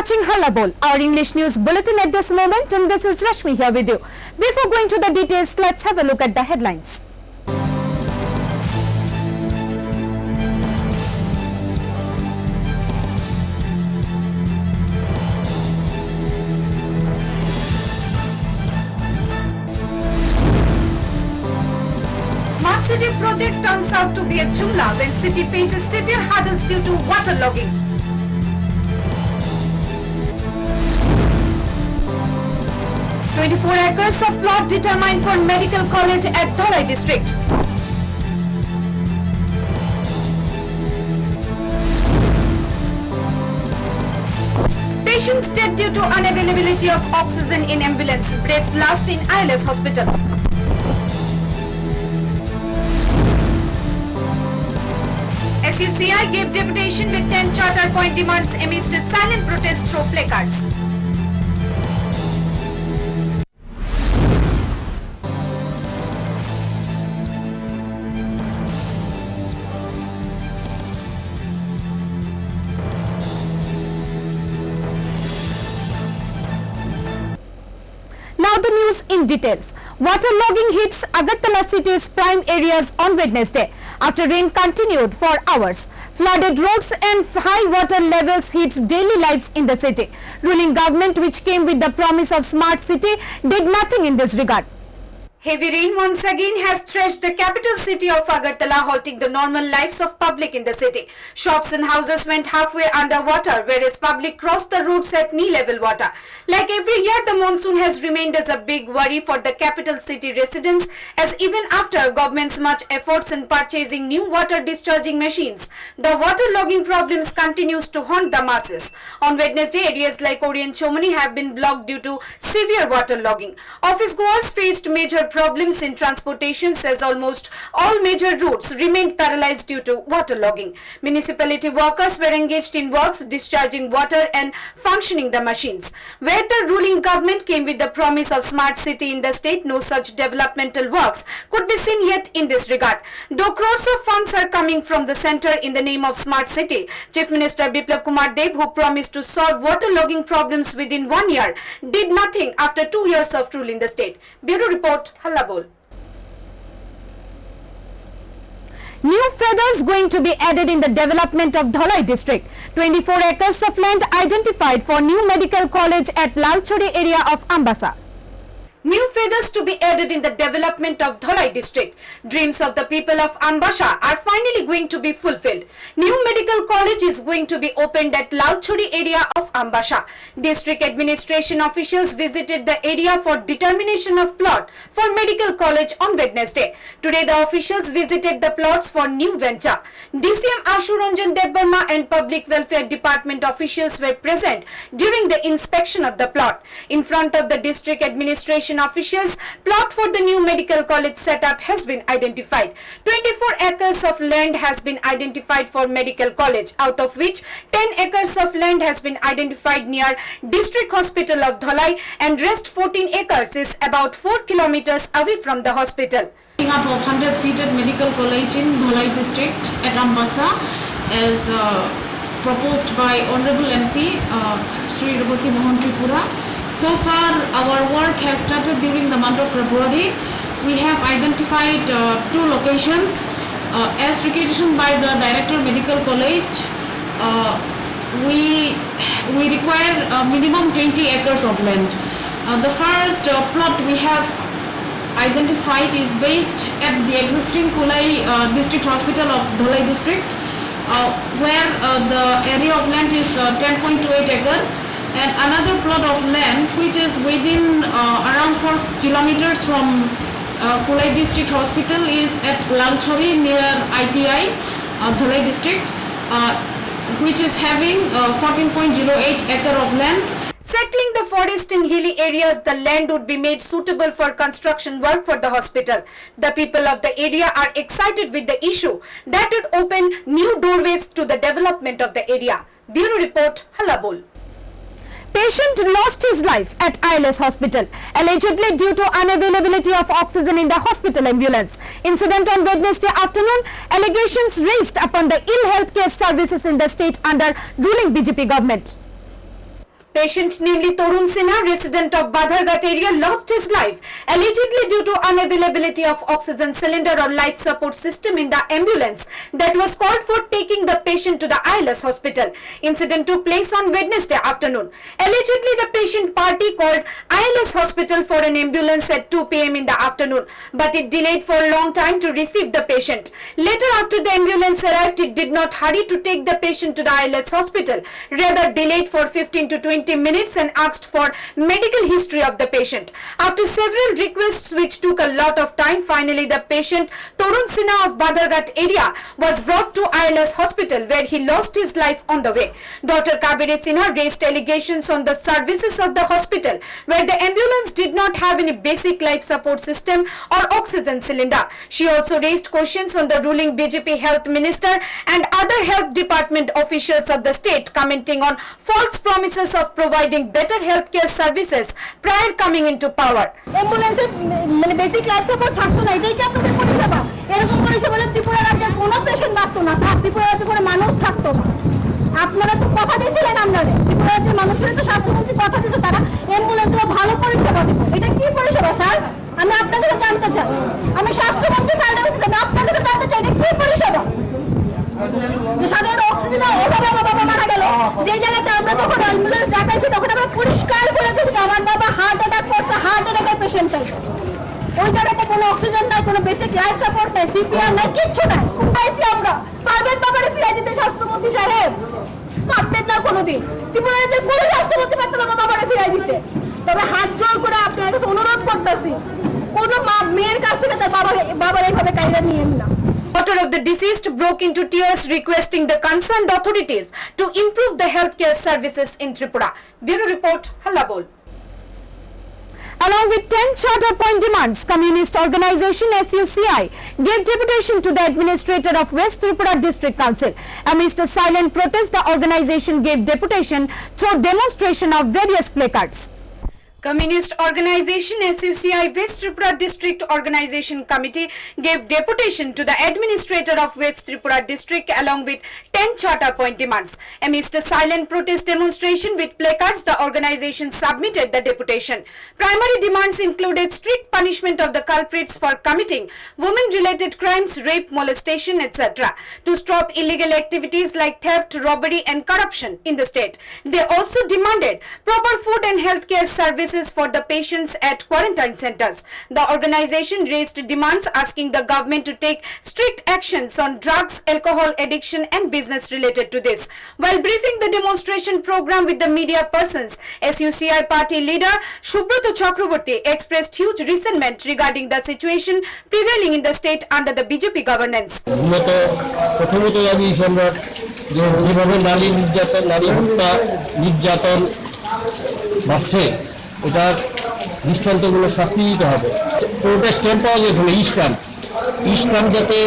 watching Hallabol, our English news bulletin at this moment, and this is Rashmi here with you. Before going to the details, let's have a look at the headlines. Smart City project turns out to be a jumla when city faces severe hurdles due to waterlogging. "24 acres of plot determined for medical college at Dholai district." Patients dead due to unavailability of oxygen in ambulance. Breath blast in ILS hospital. SUCI gave deputation with 10 charter point demands amidst a silent protest through placards. Now the news in details. Waterlogging hits Agartala city's prime areas on Wednesday after rain continued for hours. Flooded roads and high water levels hits daily lives in the city. Ruling government, which came with the promise of smart city, did nothing in this regard. Heavy rain once again has thrashed the capital city of Agartala, halting the normal lives of public in the city. Shops and houses went halfway underwater, whereas public crossed the roads at knee-level water. Like every year, the monsoon has remained as a big worry for the capital city residents, as even after government's much efforts in purchasing new water discharging machines, the waterlogging problems continues to haunt the masses. On Wednesday, areas like Orient Chomani have been blocked due to severe waterlogging. Office goers faced major problems in transportation, as almost all major routes remained paralyzed due to waterlogging. Municipality workers were engaged in works discharging water and functioning the machines. Where the ruling government came with the promise of smart city in the state, no such developmental works could be seen yet in this regard. Though crores of funds are coming from the centre in the name of smart city, Chief Minister Biplab Kumar Deb, who promised to solve waterlogging problems within 1 year, did nothing after 2 years of rule in the state. Bureau Report, Hallabol. New feathers going to be added in the development of Dholai district. 24 acres of land identified for new medical college at Lalchori area of Ambassa. New feathers to be added in the development of Dholai district. Dreams of the people of Ambassa are finally going to be fulfilled. New medical college is going to be opened at Lalchori area of Ambassa. District administration officials visited the area for determination of plot for medical college on Wednesday. Today the officials visited the plots for new venture. DCM Ashu Ranjan Debbarma and Public Welfare Department officials were present during the inspection of the plot. In front of the district administration officials, plot for the new medical college setup has been identified. 24 acres of land has been identified for medical college, out of which 10 acres of land has been identified near district hospital of Dholai, and rest 14 acres is about 4 kilometers away from the hospital. Setting up of 100-seated medical college in Dholai district at Ambassa is proposed by Honorable MP Shri Robati Mohan Tripura. So far, our work has started during the month of February. We have identified 2 locations. As requisitioned by the Director Medical College, we require minimum 20 acres of land. The first plot we have identified is based at the existing Kulai District Hospital of Dholai district, where the area of land is 10.28 acre. And another plot of land which is within around 4 kilometers from Kulai District Hospital is at Lalchori near ITI, Dholai district, which is having 14.08 acre of land. Settling the forest in hilly areas, the land would be made suitable for construction work for the hospital. The people of the area are excited with the issue that would open new doorways to the development of the area. Bureau Report, Hallabol. Patient lost his life at ILS hospital, allegedly due to unavailability of oxygen in the hospital ambulance. Incident on Wednesday afternoon, allegations raised upon the ill healthcare services in the state under ruling BJP government. Patient, namely Torun Sinha, resident of Badharghat area, lost his life allegedly due to unavailability of oxygen cylinder or life support system in the ambulance that was called for taking the patient to the ILS hospital. Incident took place on Wednesday afternoon. Allegedly, the patient party called ILS hospital for an ambulance at 2 p.m. in the afternoon, but it delayed for a long time to receive the patient. Later, after the ambulance arrived, it did not hurry to take the patient to the ILS hospital, rather delayed for 15 to 20 minutes and asked for medical history of the patient. After several requests which took a lot of time, finally the patient Torun Sinha of Badharghat area was brought to ILS hospital where he lost his life on the way. Dr. Kabiri Sinha raised allegations on the services of the hospital where the ambulance did not have any basic life support system or oxygen cylinder. She also raised questions on the ruling BJP health minister and other health department officials of the state, commenting on false promises of providing better healthcare services prior coming into power. অ্যাম্বুলেন্সে মানে basic life support থাকতো না, এটাই কি আপনাদের পরিষেবা? এরকম পরিষেবা হলে ত্রিপুরা রাজ্যের কোনো পেশেন্ট বাঁচতো না স্যার, ত্রিপুরা রাজ্যে কোনো মানুষ থাকতো না। আপনারা তো কথা দিয়েছিলেন, আপনারা ত্রিপুরা রাজ্যের মানুষের তো স্বাস্থ্যমন্ত্রী কথা দিয়েছে তারা অ্যাম্বুলেন্সে ভালো পরিষেবা দেবে। এটা কি পরিষেবা স্যার? আমি আপনার কাছে জানতে চাই, আমি স্বাস্থ্যমন্ত্রী স্যার আপনার কাছে জানতে চাই এটা কি পরিষেবা? যে সাধারণ অক্সিজেনের অভাবে আমার বাবা মারা গেল, যে জায়গাতে আমরা যখন অ্যাম্বুলেন্স ডাকাইছি তখন আমরা পরিষ্কার করে দিয়েছি আমার বাবা হার্ট অ্যাটাক করছে, হার্ট অ্যাটাকের পেশেন্ট তাই ওই জায়গাতে কোনো অক্সিজেন নাই, কোনো বেসিক লাইফ সাপোর্ট নাই, সিপিআর নাই, কিচ্ছু নাই। পাইছি আমরা, পারবেন বাবারে ফিরাই দিতে স্বাস্থ্যমন্ত্রী সাহেব? পারবেন না কোনোদিন। ত্রিপুরা রাজ্যের কোনো স্বাস্থ্যমন্ত্রী পারতেন না বাবারে ফিরাই দিতে। তবে হাত জোর করে আপনার কাছে অনুরোধ করতেছি, কোনো মা মেয়ের কাছ থেকে তার বাবার এইভাবে কাইরা নিয়েন না। Daughter of the deceased broke into tears requesting the concerned authorities to improve the healthcare services in Tripura. Bureau Report, Hallabol. Along with 10 charter point demands, communist organization SUCI gave deputation to the administrator of West Tripura District Council. Amidst a silent protest, the organization gave deputation through demonstration of various placards. Communist organization SUCI West Tripura District Organization Committee gave deputation to the administrator of West Tripura District along with 10 charter point demands. Amidst a silent protest demonstration with placards, the organization submitted the deputation. Primary demands included strict punishment of the culprits for committing women-related crimes, rape, molestation, etc. to stop illegal activities like theft, robbery and corruption in the state. They also demanded proper food and healthcare services for the patients at quarantine centers. The organization raised demands asking the government to take strict actions on drugs, alcohol addiction and business related to this. While briefing the demonstration program with the media persons, SUCI party leader Subroto Chakraborty expressed huge resentment regarding the situation prevailing in the state under the BJP governance. প্রথমত জানিয়েছি আমরা যে যেভাবে নারী হত্যা নির্যাতন বাড়ছে, এটার দৃষ্টান্তগুলো শাস্তি দিতে হবে। পুরোটা স্ট্যাম্প পাওয়া যায় এখানে, স্ট্যাম্প যাতে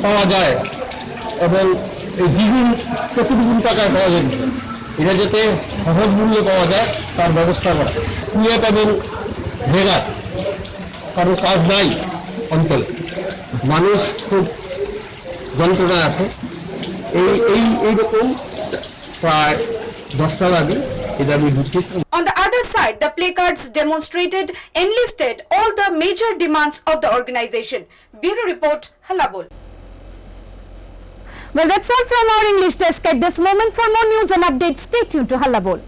পাওয়া যায় এবং এই দ্বিগুণ প্রতিদ্বিগুণ টাকায় পাওয়া যায়, এটা যাতে সহজ মূল্যে পাওয়া যায় তার ব্যবস্থা করা। কুয়েত এবং ভেগার কারো কাজ নাই অঞ্চলে, মানুষ খুব যন্ত্রণায় আছে। এইরকম প্রায় 10টা লাগে। On the other side, the placards demonstrated enlisted all the major demands of the organization. Bureau Report, Hallabol. Well, that's all from our English desk at this moment. For more news and updates, stay tuned to Hallabol.